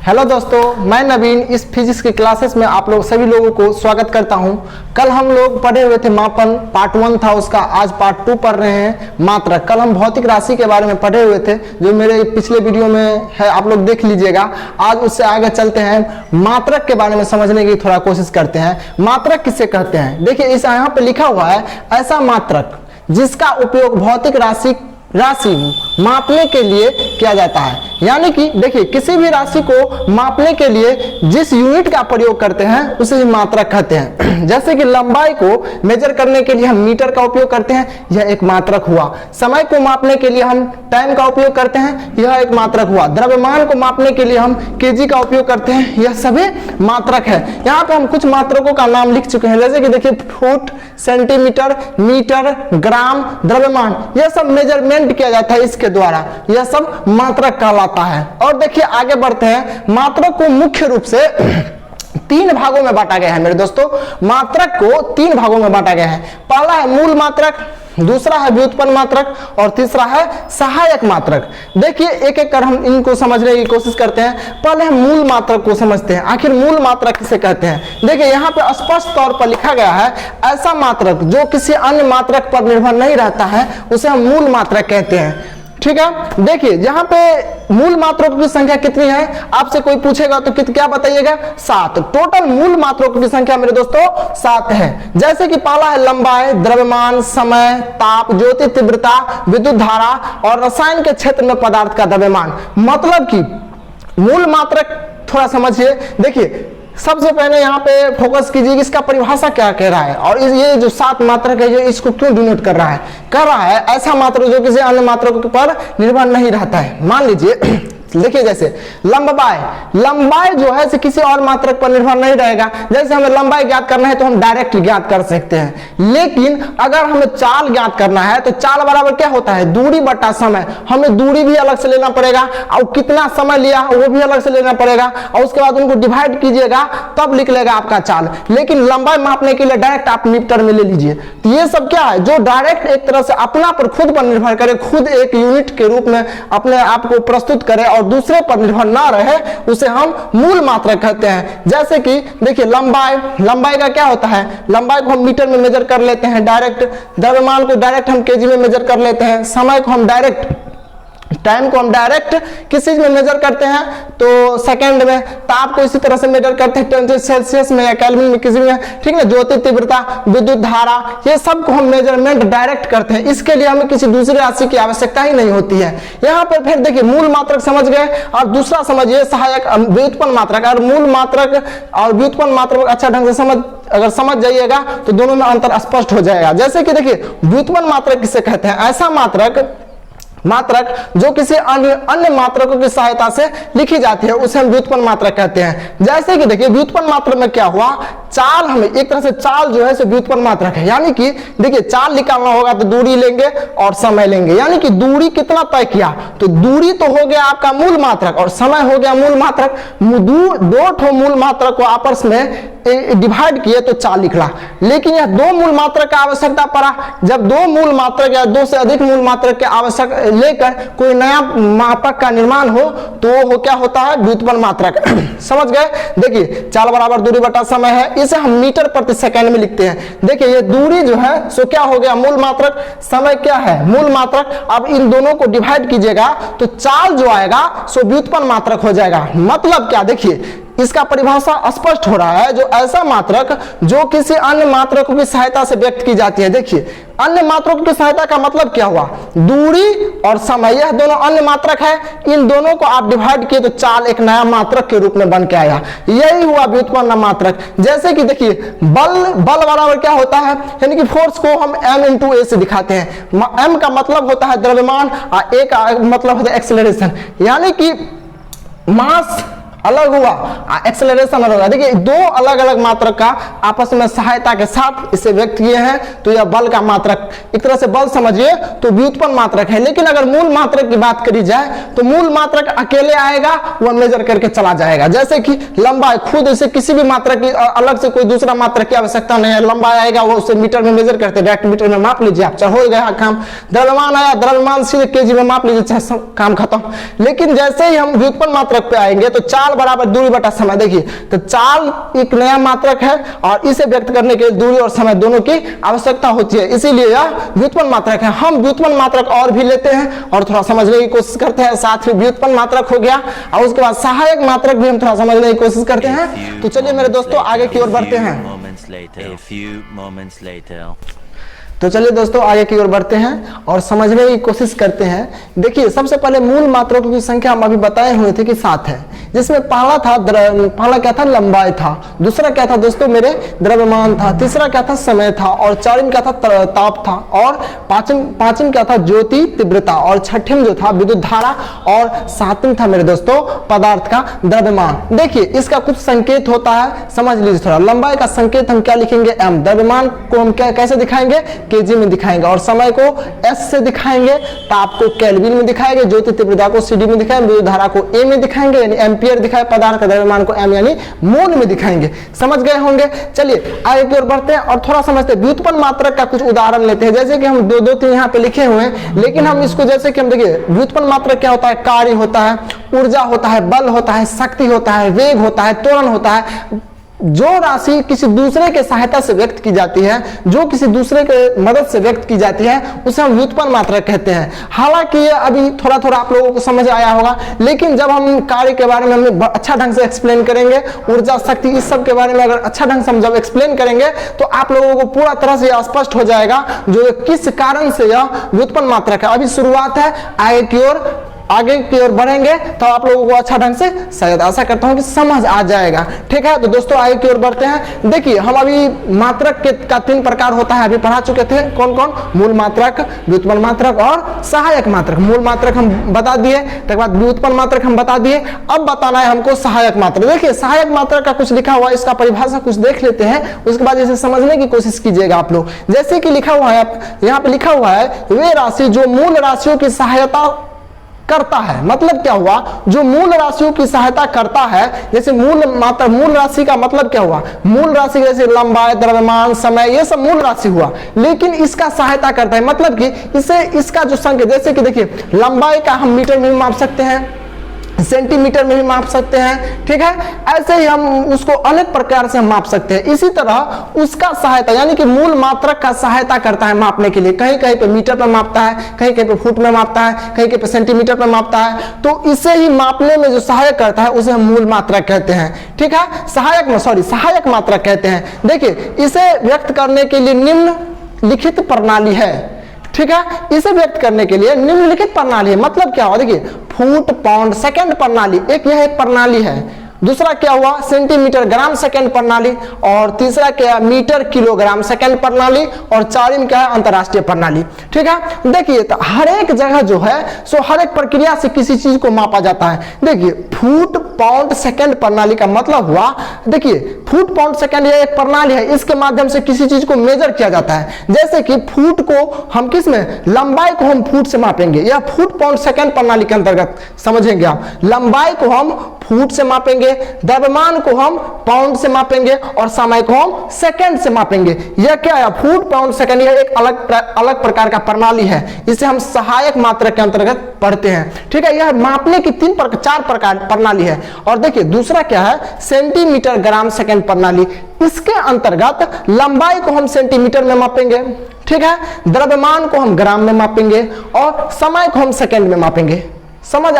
Hello दोस्तों, मैं नवीन इस फिजिक्स की क्लासेस में आप लोग सभी लोगों को स्वागत करता हूं। कल हम लोग पढ़े हुए थे मापन, पार्ट 1 था उसका, आज पार्ट 2 पढ़ रहे हैं मात्रक। कल हम भौतिक राशि के बारे में पढ़े हुए थे जो मेरे पिछले वीडियो में है, आप लोग देख लीजिएगा। आज उससे आगे चलते हैं, मात्रक के बारे में समझने की थोड़ा कोशिश करते हैं। मात्रक किसे कहते हैं? देखिए इस यहाँ पे लिखा हुआ है, ऐसा मात्रक जिसका उपयोग भौतिक राशि मापने के लिए किया जाता है। यानी कि देखिए किसी भी राशि को मापने के लिए जिस यूनिट का प्रयोग करते हैं उसे ही मात्रक कहते हैं। जैसे कि लंबाई को मेजर करने के लिए हम मीटर का उपयोग करते हैं, यह एक मात्रक हुआ। समय को मापने के लिए हम टाइम का उपयोग करते हैं, यह एक मात्रक हुआ। द्रव्यमान को मापने के लिए हम केजी का उपयोग करते हैं, यह सभी मात्रक है। यहाँ पे हम कुछ मात्रकों का नाम लिख चुके हैं, जैसे कि देखिए फुट, सेंटीमीटर, मीटर, ग्राम, द्रव्यमान, यह सब मेजरमेंट किया जाता है इसके द्वारा, यह सब मात्रक कहलाता है। और देखिए आगे बढ़ते हैं, मात्रक को मुख्य रूप से 3 भागों में बांटा गया है मेरे दोस्तों। मात्रक को 3 भागों में बांटा गया है। पहला है मूल मात्रक, दूसरा है व्युत्पन्न मात्रक और तीसरा है सहायक मात्रक। देखिए एक एक कर हम इनको समझने की कोशिश करते हैं। पहले हम मूल मात्रक को समझते हैं, आखिर मूल मात्रक किसे कहते हैं। देखिए यहाँ पे स्पष्ट तौर पर लिखा गया है, ऐसा मात्रक जो किसी अन्य मात्रक पर निर्भर नहीं रहता है उसे हम मूल मात्रक कहते हैं। ठीक है, देखिए यहाँ पे मूल मात्रकों की संख्या कितनी है, आपसे कोई पूछेगा तो क्या बताइएगा? 7। टोटल मूल मात्रकों की संख्या मेरे दोस्तों 7 है। जैसे कि पहला है लंबाई, द्रव्यमान, समय, ताप, ज्योति तीव्रता, विद्युत धारा और रसायन के क्षेत्र में पदार्थ का द्रव्यमान। मतलब कि मूल मात्रक थोड़ा समझिए। देखिए सबसे पहले यहाँ पे फोकस कीजिए, इसका परिभाषा क्या कह रहा है और ये जो 7 मात्रक है ये इसको क्यों डिनोट कर रहा है? कर रहा है ऐसा मात्रक जो किसी अन्य मात्रक पर निर्भर नहीं रहता है। मान लीजिए देखिए जैसे लंबाई जो है से किसी और मात्रक पर निर्भर नहीं रहेगा। जैसे हमें लंबाई ज्ञात करना है तो हम डायरेक्ट ज्ञात कर सकते हैं, लेकिन अगर हमें चाल ज्ञात करना है तो चाल बराबर क्या होता है? दूरी बटा समय। हमें दूरी भी अलग से लेना पड़ेगा और कितना समय लिया वो भी अलग से लेना पड़ेगा और उसके बाद उनको डिवाइड कीजिएगा तब निकलेगा आपका चाल। लेकिन लंबाई मापने के लिए डायरेक्ट आप मीटर में ले लीजिए। तो ये सब क्या है? जो डायरेक्ट एक तरह से अपना पर खुद पर निर्भर करे, खुद एक यूनिट के रूप में अपने आप को प्रस्तुत करे और दूसरे पर निर्भर ना रहे, उसे हम मूल मात्रक कहते हैं। जैसे कि देखिए लंबाई का क्या होता है? लंबाई को हम मीटर में मेजर कर लेते हैं डायरेक्ट, द्रव्यमान को डायरेक्ट हम केजी में मेजर कर लेते हैं, समय को हम डायरेक्ट, टाइम को हम डायरेक्ट किस चीज में मेजर करते हैं तो सेकंड में, ताप को इसी तरह से मेजर करते हैं टेम्परेचर सेल्सियस में या केल्विन में, किसी में, ठीक है। ज्योति तीव्रता, विद्युत धारा, ये सब को हम मेजरमेंट डायरेक्ट करते हैं। इसके लिए हमें किसी दूसरी राशि की आवश्यकता ही नहीं होती है। यहाँ पर फिर देखिए मूल मात्रक समझ गए और दूसरा समझिए सहायक व्युत्पन्न मात्रक। और मूल मात्रक और व्युत्पन्न मात्रक अच्छा ढंग से अगर समझ जाइएगा तो दोनों में अंतर स्पष्ट हो जाएगा। जैसे कि देखिए व्युत्पन्न मात्रक किसे कहते हैं? ऐसा मात्रक जो किसी अन्य मात्रकों की सहायता से लिखी जाती है उसे हम व्युत्पन्न मात्रक कहते हैं। जैसे कि देखिए व्युत्पन्न मात्रक में क्या हुआ? चाल, हमें एक तरह से चाल जो है सो व्युत्पन्न मात्रक है। यानी कि देखिए चाल निकालना होगा तो दूरी लेंगे और समय लेंगे, यानी कि दूरी कितना तय किया तो दूरी तो हो गया आपका मूल मात्रक और समय हो गया मूल मात्रक। दो ठो मूल मात्रक को आपस में डिवाइड किए तो चाल निकला। लेकिन यह 2 मूल मात्रक का आवश्यकता पड़ा। जब 2 मूल मात्रक या 2 से अधिक मूल मात्रक के आवश्यक लेकर कोई नया मापक का निर्माण हो तो वो क्या होता है? व्युत्पन्न मात्रक। समझ गए? देखिए चाल बराबर दूरी बटा समय है, इसे हम मीटर प्रति सेकंड में लिखते हैं। देखिए ये दूरी जो है सो क्या हो गया? मूल मात्रक। समय क्या है? मूल मात्रक। अब इन दोनों को डिवाइड कीजिएगा तो चाल जो आएगा सो व्युत्पन्न मात्रक हो जाएगा। मतलब क्या? देखिए इसका परिभाषा स्पष्ट हो रहा है, जो ऐसा मात्रक जो किसी अन्य मात्रकों की सहायता से व्यक्त की जाती है। देखिए अन्य मात्रकों की सहायता का मतलब क्या हुआ? दूरी और समय, यह दोनों अन्य मात्रक है। इन दोनों को आप डिवाइड किए तो चाल एक नया मात्रक के रूप में बन के आया। यही हुआ व्युत्पन्न मात्रक। जैसे कि देखिए बल बराबर क्या होता है? यानी कि फोर्स को हम m इंटू ए से दिखाते हैं। m का मतलब होता है द्रव्यमान और a का मतलब होता है एक्सेलरेशन, यानी कि मास अलग हुआ, एक्सेलरेशन अलग हुआ। देखिए 2 अलग अलग मात्रक का आपस में सहायता के साथ इसे व्यक्त किए हैं तो यह बल का मात्रक, एक तरह से बल समझिए तो व्युत्पन्न मात्रक है। लेकिन अगर मूल मात्रक की बात करी जाए तो मूल मात्रक अकेले आएगा, वह मेजर करके चला जाएगा। जैसे कि लंबाई, खुद इसे किसी भी मात्रक की अलग से कोई दूसरा मात्रक की आवश्यकता नहीं है। लंबाई आएगा वो उसे मीटर में मेजर करते, डायरेक्ट मीटर में माप लीजिए, आप हो गया काम। द्रव्यमान आया, द्रव्यमान सीधे केजी में माप लीजिए, काम खत्म। लेकिन जैसे ही हम व्युत्पन्न मात्रक पे आएंगे तो चाल बराबर दूरी बटा समय। देखिए तो चाल एक नया मात्रक है और इसे व्यक्त करने के लिए दूरी और समय दोनों की आवश्यकता होती है, इसीलिए यह व्युत्पन्न मात्रक है। हम व्युत्पन्न मात्रक और भी लेते हैं और थोड़ा समझने की कोशिश करते हैं। साथ में व्युत्पन्न मात्रक हो गया और उसके बाद सहायक मात्रक भी हम थोड़ा समझने की कोशिश करते हैं। तो चलिए मेरे दोस्तों आगे की ओर बढ़ते हैं। तो चलिए दोस्तों आगे की ओर बढ़ते हैं और समझने की कोशिश करते हैं। देखिए सबसे पहले मूल मात्रकों की संख्या हम अभी बताए हुए थे कि 7 है, जिसमें पहला क्या था, लंबाई था। दूसरा क्या था दोस्तों मेरे, द्रव्यमान था। तीसरा क्या था, समय था। और चौथम क्या था, ताप था। और पांचम क्या था, ज्योति तीव्रता। और छठम जो था विद्युत धारा। और सातम था मेरे दोस्तों पदार्थ का द्रव्यमान। देखिए इसका कुछ संकेत होता है, समझ लीजिए थोड़ा। लंबाई का संकेत हम क्या लिखेंगे, m। द्रव्यमान को हम कैसे दिखाएंगे, केजी में दिखाएंगे। और समय को एस से दिखाएंगे। ताप को केल्विन में दिखाएंगे। ज्योति तीव्रता को सीडी में दिखाएंगे। विद्युत धारा को ए में दिखाएंगे यानी एम्पियर दिखाए। पदार्थ का द्रव्यमान को एम यानी मोल में दिखाएंगे। समझ गए होंगे। चलिए आगे की ओर बढ़ते हैं और थोड़ा समझते हैं। व्युत्पन्न मात्रक का कुछ उदाहरण लेते हैं। जैसे कि हम दो तीन यहाँ पे लिखे हुए हैं, लेकिन हम इसको जैसे कि हम देखिए व्युत्पन्न मात्रक क्या होता है, कार्य होता है, ऊर्जा होता है, बल होता है, शक्ति होता है, वेग होता है, त्वरण होता है। जो राशि किसी दूसरे के सहायता से व्यक्त की जाती है, जो किसी दूसरे के मदद से व्यक्त की जाती है, उसे हम व्युत्पन्न मात्रक कहते हैं। हालांकि ये अभी थोड़ा थोड़ा आप लोगों को समझ आया होगा, लेकिन जब हम कार्य के बारे में हम अच्छा ढंग से एक्सप्लेन करेंगे, ऊर्जा शक्ति इस सब के बारे में अगर अच्छा ढंग से हम जब एक्सप्लेन करेंगे तो आप लोगों को पूरा तरह से स्पष्ट हो जाएगा जो किस कारण से यह व्युत्पन्न मात्रक है। अभी शुरुआत है, आगे की ओर बढ़ेंगे तो आप लोगों को अच्छा ढंग से, शायद आशा करता हूं कि समझ आ जाएगा। ठीक है, तो दोस्तों आगे की ओर बढ़ते हैं। देखिए हम अभी मात्रक का 3 प्रकार होता है, अभी पढ़ा चुके थे। कौन कौन, मूल मात्रक, व्युत्पन्न मात्रक और सहायक मात्रक। मूल मात्रक हम बता दिए, उसके बाद व्युत्पन्न मात्रक हम बता दिए। अब बताना है हमको सहायक मात्रक। देखिए सहायक मात्रक का कुछ लिखा हुआ है, इसका परिभाषा कुछ देख लेते हैं, उसके बाद इसे समझने की कोशिश कीजिएगा आप लोग। जैसे कि लिखा हुआ है, यहाँ पे लिखा हुआ है, वे राशि जो मूल राशियों की सहायता करता है। मतलब क्या हुआ, जो मूल राशियों की सहायता करता है। जैसे मूल राशि का मतलब क्या हुआ, मूल राशि जैसे लंबाई, द्रव्यमान, समय, ये सब मूल राशि हुआ, लेकिन इसका सहायता करता है। मतलब कि इसे, इसका जो संकेत, जैसे कि देखिए लंबाई का हम मीटर में भी माप सकते हैं, सेंटीमीटर में भी माप सकते हैं। ठीक है, ऐसे ही हम उसको अनेक प्रकार से हम माप सकते हैं। इसी तरह उसका सहायता यानी कि मूल मात्रक का सहायता करता है मापने के लिए। कहीं कहीं पे मीटर पे मापता है, कहीं कहीं पे फुट में मापता है, कहीं कहीं पे सेंटीमीटर पे मापता है। तो इसे ही मापने में जो सहायक करता है उसे हम मूल मात्रक कहते हैं। ठीक है, सहायक मात्रक कहते हैं। देखिए इसे व्यक्त करने के लिए निम्नलिखित प्रणाली है। ठीक है, इसे व्यक्त करने के लिए निम्नलिखित प्रणाली है। मतलब क्या हुआ, देखिए फुट, पाउंड, सेकंड प्रणाली, यह एक प्रणाली है। दूसरा क्या हुआ, सेंटीमीटर, ग्राम, सेकंड प्रणाली। और तीसरा क्या, मीटर, किलोग्राम, सेकंड प्रणाली। और चारिम क्या है, अंतरराष्ट्रीय प्रणाली। ठीक है, देखिए तो हर एक जगह जो है सो हर एक प्रक्रिया से किसी चीज को मापा जाता है। देखिए फुट, पाउंड, सेकंड प्रणाली का मतलब हुआ, देखिए फुट, पाउंड, सेकंड ये एक प्रणाली है, इसके माध्यम से किसी चीज को मेजर किया जाता है। जैसे कि फुट को हम किस में, लंबाई को हम फुट से मापेंगे, या फुट, पाउंड, सेकंड प्रणाली के अंतर्गत समझेंगे आप। लंबाई को हम फुट से मापेंगे, द्रव्यमान को हम पाउंड से मापेंगे और समय को हम सेकंड से मापेंगे। यह क्या है, फुट, पाउंड, सेकंड, यह एक अलग प्रकार का प्रणाली है। इसे हम सहायक मात्रक के अंतर्गत पढ़ते हैं। ठीक है, यह मापने की 4 प्रकार प्रणाली है। और देखिए दूसरा क्या है, सेंटीमीटर, ग्राम, सेकंड प्रणाली। इसके अंतर्गत लंबाई को हम सेंटीमीटर में मापेंगे। ठीक है, द्रव्यमान को हम ग्राम में मापेंगे और समय को हम सेकंड में मापेंगे। समझ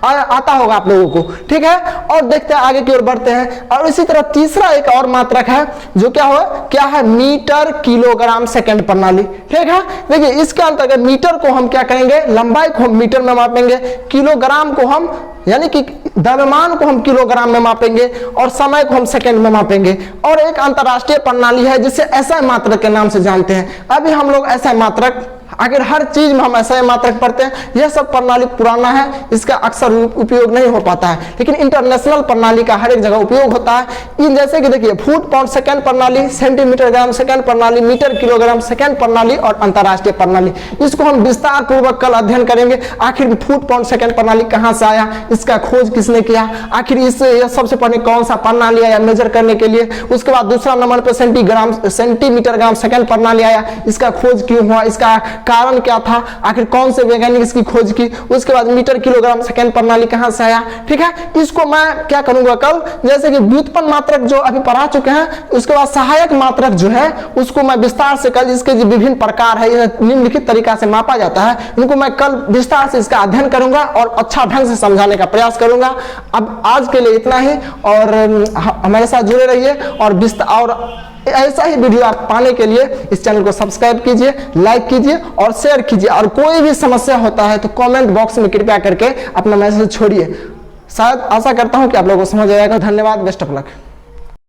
आता होगा आप लोगों को। ठीक है, और देखते हैं आगे की ओर बढ़ते हैं। और इसी तरह तीसरा एक और मात्रक है जो क्या है, मीटर, किलोग्राम, सेकंड प्रणाली। ठीक है, देखिए इसके अंतर्गत मीटर को हम क्या करेंगे, लंबाई को हम मीटर में मापेंगे, किलोग्राम को हम यानी कि द्रव्यमान को हम किलोग्राम में मापेंगे और समय को हम सेकंड में मापेंगे। और एक अंतरराष्ट्रीय प्रणाली है जिसे एसआई मात्रक के नाम से जानते हैं। अभी हम लोग एसआई मात्रक, अगर हर चीज में हम एसआई मात्रक पढ़ते हैं, यह सब प्रणाली पुराना है, इसका अक्सर उपयोग नहीं हो पाता है, लेकिन इंटरनेशनल प्रणाली का हर एक जगह उपयोग होता है। इन जैसे कि देखिए फुट, पाउंड, सेकंड प्रणाली, सेंटीमीटर, ग्राम, सेकंड प्रणाली, मीटर, किलोग्राम, सेकंड प्रणाली और अंतरराष्ट्रीय प्रणाली। इसको हम विस्तार पूर्वक कल अध्ययन करेंगे। आखिर फुट, पाउंड, सेकंड प्रणाली कहां से आया, इसका खोज किसने किया, आखिर इससे सबसे पहले कौन सा प्रणाली आया मेजर करने के लिए। उसके बाद दूसरा नंबर पर सेंटीमीटर, ग्राम, सेकंड प्रणाली आया, इसका खोज क्यों हुआ, इसका कारण क्या था, आखिर कौन से वैज्ञानिक इसकी खोज की, उसके बाद मीटर किलोग्राम सेकेंड प्रणाली कहां से आया। ठीक है, इसको मैं क्या करूंगा कल, जैसे कि व्युत्पन्न मात्रक जो अभी पढ़ा चुके हैं, उसके बाद सहायक मात्रक जो है उसको मैं विस्तार से कल, इसके जो विभिन्न प्रकार है, यह निम्नलिखित तरीका से मापा जाता है, इनको मैं कल विस्तार से इसका अध्ययन करूंगा और अच्छा ढंग से समझाने का प्रयास करूंगा। अब आज के लिए इतना ही, और हमारे साथ जुड़े रहिए, और ऐसा ही वीडियो आप पाने के लिए इस चैनल को सब्सक्राइब कीजिए, लाइक कीजिए और शेयर कीजिए, और कोई भी समस्या होता है तो कमेंट बॉक्स में कृपया करके अपना मैसेज छोड़िए। शायद आशा करता हूं कि आप लोगों को समझ आएगा। धन्यवाद, बेस्ट ऑफ लक।